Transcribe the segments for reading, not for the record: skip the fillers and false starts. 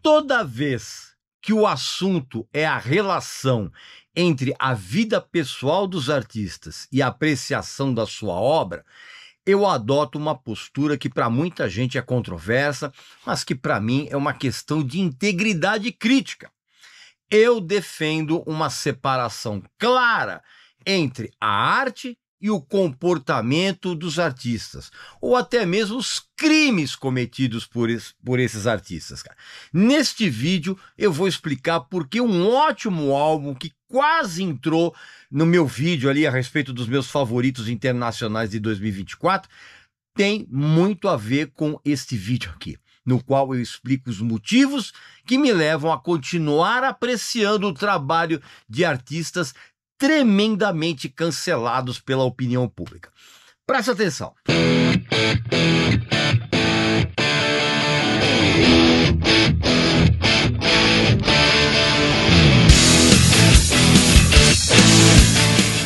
toda vez que o assunto é a relação entre a vida pessoal dos artistas e a apreciação da sua obra, eu adoto uma postura que para muita gente é controversa, mas que para mim é uma questão de integridade crítica. Eu defendo uma separação clara entre a arte e o comportamento dos artistas, ou até mesmo os crimes cometidos por esses artistas, cara. Neste vídeo eu vou explicar por que um ótimo álbum que quase entrou no meu vídeo ali a respeito dos meus favoritos internacionais de 2024 tem muito a ver com este vídeo aqui, no qual eu explico os motivos que me levam a continuar apreciando o trabalho de artistas tremendamente cancelados pela opinião pública. Presta atenção.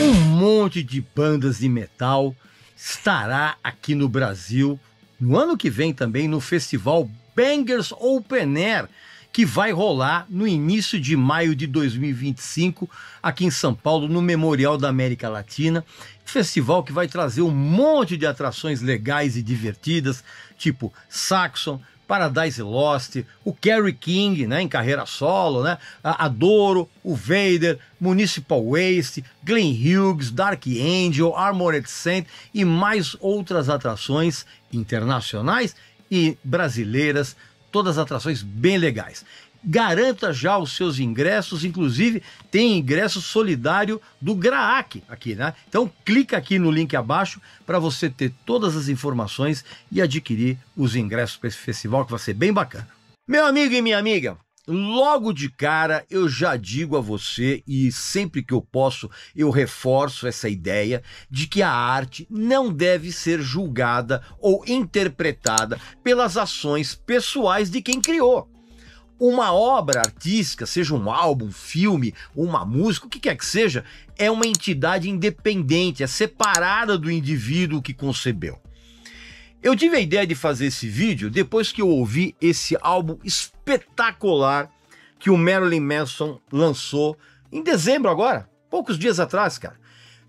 Um monte de bandas de metal estará aqui no Brasil no ano que vem também no festival Bangers Open Air, que vai rolar no início de maio de 2025 aqui em São Paulo, no Memorial da América Latina. Festival que vai trazer um monte de atrações legais e divertidas, tipo Saxon, Paradise Lost, o Kerry King, né, em carreira solo, né, a Doro, o Vader, Municipal Waste, Glenn Hughes, Dark Angel, Armored Saint e mais outras atrações internacionais e brasileiras, todas atrações bem legais. Garanta já os seus ingressos, inclusive tem ingresso solidário do GRAAC aqui, né? Então clica aqui no link abaixo para você ter todas as informações e adquirir os ingressos para esse festival que vai ser bem bacana. Meu amigo e minha amiga, logo de cara eu já digo a você, e sempre que eu posso eu reforço essa ideia de que a arte não deve ser julgada ou interpretada pelas ações pessoais de quem criou. Uma obra artística, seja um álbum, um filme, uma música, o que quer que seja, é uma entidade independente, é separada do indivíduo que concebeu. Eu tive a ideia de fazer esse vídeo depois que eu ouvi esse álbum espetacular que o Marilyn Manson lançou em dezembro agora, poucos dias atrás, cara,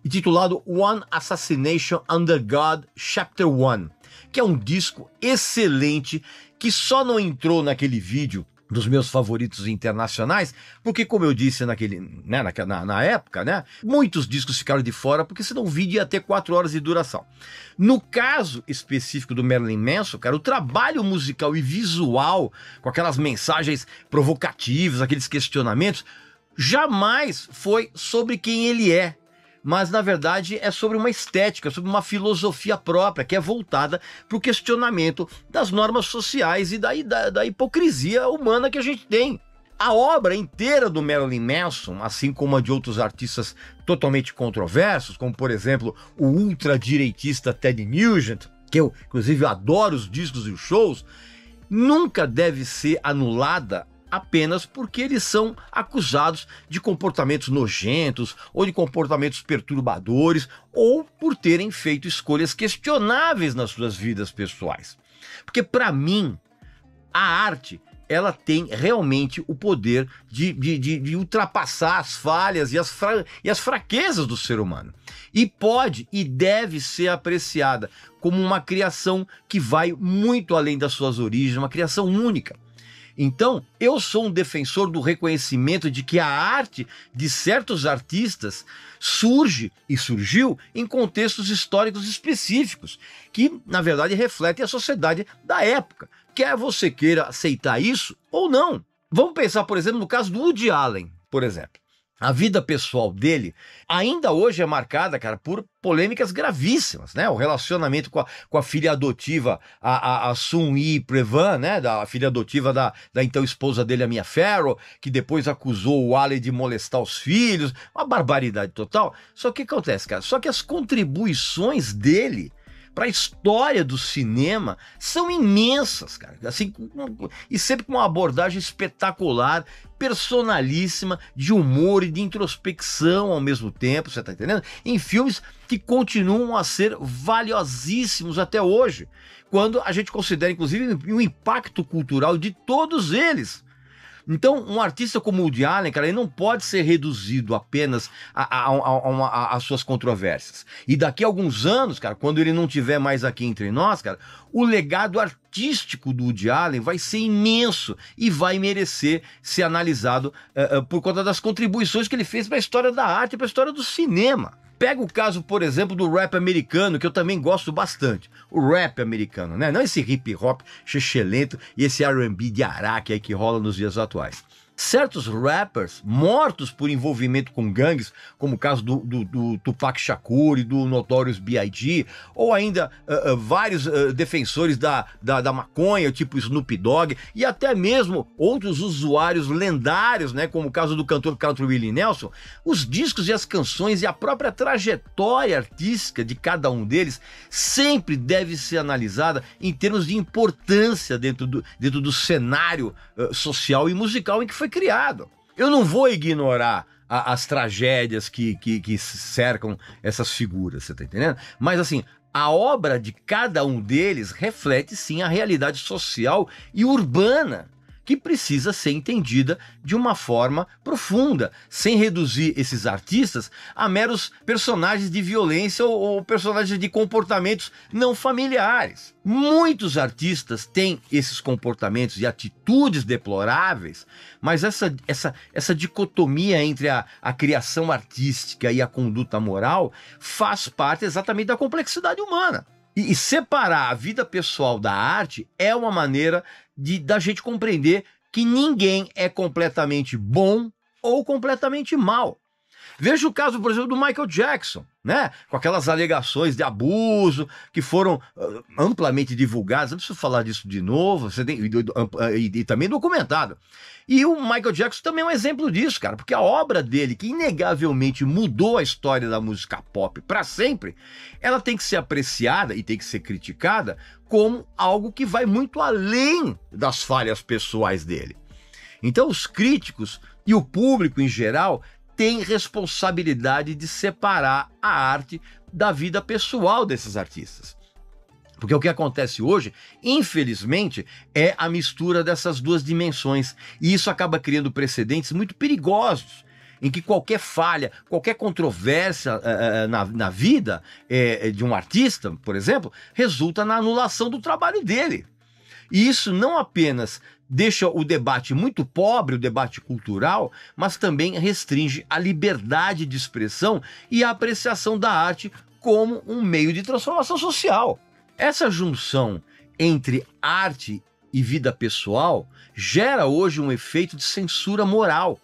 intitulado One Assassination Under God Chapter 1, que é um disco excelente que só não entrou naquele vídeo dos meus favoritos internacionais, porque como eu disse na época, né, muitos discos ficaram de fora, porque senão o vídeo ia ter 4 horas de duração. No caso específico do Marilyn Manson, cara, o trabalho musical e visual, com aquelas mensagens provocativas, aqueles questionamentos, jamais foi sobre quem ele é, mas na verdade é sobre uma estética, sobre uma filosofia própria, que é voltada para o questionamento das normas sociais e da hipocrisia humana que a gente tem. A obra inteira do Marilyn Manson, assim como a de outros artistas totalmente controversos, como por exemplo o ultradireitista Ted Nugent, que eu inclusive adoro os discos e os shows, nunca deve ser anulada apenas porque eles são acusados de comportamentos nojentos ou de comportamentos perturbadores ou por terem feito escolhas questionáveis nas suas vidas pessoais. Porque para mim, a arte, ela tem realmente o poder de ultrapassar as falhas e as fraquezas do ser humano. E pode e deve ser apreciada como uma criação que vai muito além das suas origens, uma criação única. Então, eu sou um defensor do reconhecimento de que a arte de certos artistas surge e surgiu em contextos históricos específicos, que, na verdade, refletem a sociedade da época. Quer você queira aceitar isso ou não. Vamos pensar, por exemplo, no caso do Woody Allen, por exemplo. A vida pessoal dele ainda hoje é marcada, cara, por polêmicas gravíssimas, né? O relacionamento com a filha adotiva, a Sun-Yi Prevan, né? A filha adotiva da então esposa dele, a Mia Farrow, que depois acusou o Allen de molestar os filhos. Uma barbaridade total. Só que o que acontece, cara? Só que as contribuições dele para a história do cinema são imensas, cara, assim, e sempre com uma abordagem espetacular, personalíssima, de humor e de introspecção ao mesmo tempo, você tá entendendo? Em filmes que continuam a ser valiosíssimos até hoje, quando a gente considera inclusive o impacto cultural de todos eles. Então, um artista como o Woody Allen, cara, ele não pode ser reduzido apenas às suas controvérsias. E daqui a alguns anos, cara, quando ele não estiver mais aqui entre nós, cara, o legado artístico do Woody Allen vai ser imenso e vai merecer ser analisado por conta das contribuições que ele fez para a história da arte e para a história do cinema. Pega o caso, por exemplo, do rap americano, que eu também gosto bastante. O rap americano, né? Não esse hip hop lento e esse R&B de Araque aí que rola nos dias atuais. Certos rappers mortos por envolvimento com gangues, como o caso do Tupac Shakur e do Notorious B.I.G., ou ainda vários defensores da maconha, tipo Snoop Dogg, e até mesmo outros usuários lendários, né, como o caso do cantor Country Willie Nelson. Os discos e as canções e a própria trajetória artística de cada um deles sempre deve ser analisada em termos de importância dentro do cenário social e musical em que foi criado. Eu não vou ignorar as tragédias que cercam essas figuras, você tá entendendo? Mas assim, a obra de cada um deles reflete sim a realidade social e urbana que precisa ser entendida de uma forma profunda, sem reduzir esses artistas a meros personagens de violência ou personagens de comportamentos não familiares. Muitos artistas têm esses comportamentos e atitudes deploráveis, mas essa dicotomia entre a criação artística e a conduta moral faz parte exatamente da complexidade humana. E separar a vida pessoal da arte é uma maneira da gente compreender que ninguém é completamente bom ou completamente mal. Veja o caso, por exemplo, do Michael Jackson, né? Com aquelas alegações de abuso que foram amplamente divulgadas. Não preciso falar disso de novo, você tem, e também documentado. E o Michael Jackson também é um exemplo disso, cara, porque a obra dele, que inegavelmente mudou a história da música pop para sempre, ela tem que ser apreciada e tem que ser criticada como algo que vai muito além das falhas pessoais dele. Então os críticos e o público em geral têm responsabilidade de separar a arte da vida pessoal desses artistas. Porque o que acontece hoje, infelizmente, é a mistura dessas duas dimensões. E isso acaba criando precedentes muito perigosos, em que qualquer falha, qualquer controvérsia na vida de um artista, por exemplo, resulta na anulação do trabalho dele. E isso não apenas deixa o debate muito pobre, o debate cultural, mas também restringe a liberdade de expressão e a apreciação da arte como um meio de transformação social. Essa junção entre arte e vida pessoal gera hoje um efeito de censura moral,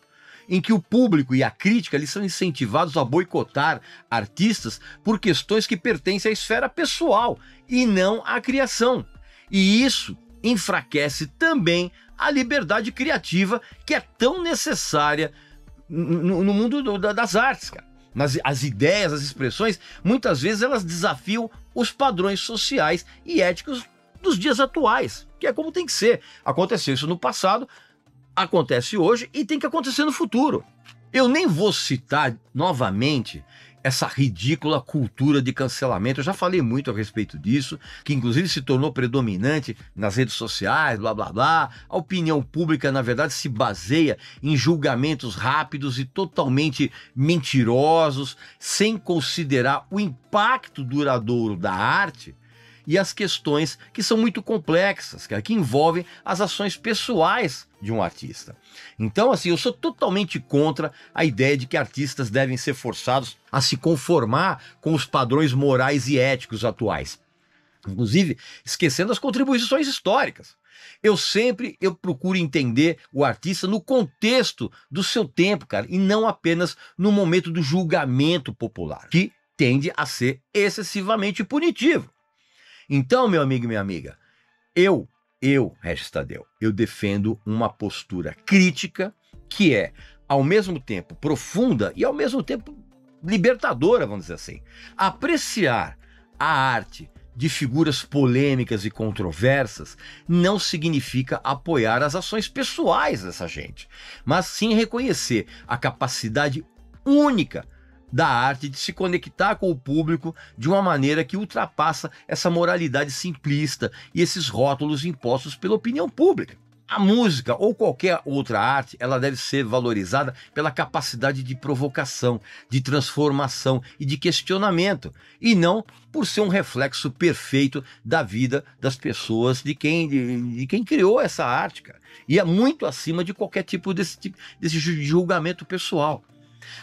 em que o público e a crítica eles são incentivados a boicotar artistas por questões que pertencem à esfera pessoal e não à criação. E isso enfraquece também a liberdade criativa que é tão necessária no mundo das artes, cara. As ideias, as expressões, muitas vezes elas desafiam os padrões sociais e éticos dos dias atuais, que é como tem que ser. Aconteceu isso no passado, acontece hoje e tem que acontecer no futuro. Eu nem vou citar novamente essa ridícula cultura de cancelamento. Eu já falei muito a respeito disso, que inclusive se tornou predominante nas redes sociais, blá blá blá. A opinião pública, na verdade, se baseia em julgamentos rápidos e totalmente mentirosos, sem considerar o impacto duradouro da arte e as questões que são muito complexas, que envolvem as ações pessoais de um artista. Então, assim, eu sou totalmente contra a ideia de que artistas devem ser forçados a se conformar com os padrões morais e éticos atuais. Inclusive, esquecendo as contribuições históricas. Eu procuro entender o artista no contexto do seu tempo, cara, e não apenas no momento do julgamento popular, que tende a ser excessivamente punitivo. Então, meu amigo e minha amiga, eu, Regis Tadeu, eu defendo uma postura crítica que é, ao mesmo tempo, profunda e ao mesmo tempo libertadora, vamos dizer assim. Apreciar a arte de figuras polêmicas e controversas não significa apoiar as ações pessoais dessa gente, mas sim reconhecer a capacidade única da arte de se conectar com o público de uma maneira que ultrapassa essa moralidade simplista e esses rótulos impostos pela opinião pública. A música ou qualquer outra arte, ela deve ser valorizada pela capacidade de provocação, de transformação e de questionamento, e não por ser um reflexo perfeito da vida das pessoas, de quem criou essa arte, cara. E é muito acima de qualquer desse julgamento pessoal.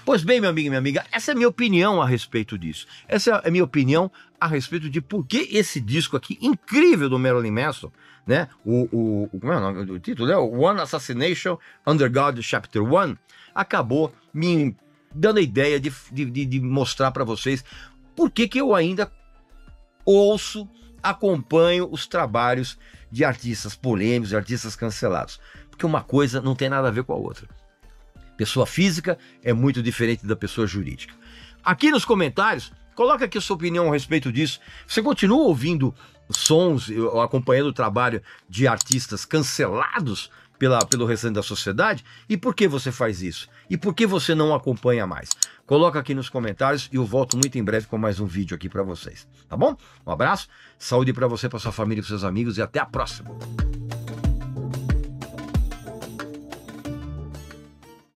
Pois bem, meu amigo e minha amiga, essa é a minha opinião a respeito disso. Essa é a minha opinião a respeito de por que esse disco aqui incrível do Marilyn Manson, né? Como é o nome do título? É o One Assassination Under God Chapter 1, acabou me dando a ideia de mostrar para vocês por que eu ainda ouço, acompanho os trabalhos de artistas polêmicos, de artistas cancelados. Porque uma coisa não tem nada a ver com a outra. Pessoa física é muito diferente da pessoa jurídica. Aqui nos comentários, coloca aqui a sua opinião a respeito disso. Você continua ouvindo sons, acompanhando o trabalho de artistas cancelados pelo restante da sociedade? E por que você faz isso? E por que você não acompanha mais? Coloca aqui nos comentários e eu volto muito em breve com mais um vídeo aqui para vocês. Tá bom? Um abraço, saúde para você, para sua família e para seus amigos e até a próxima.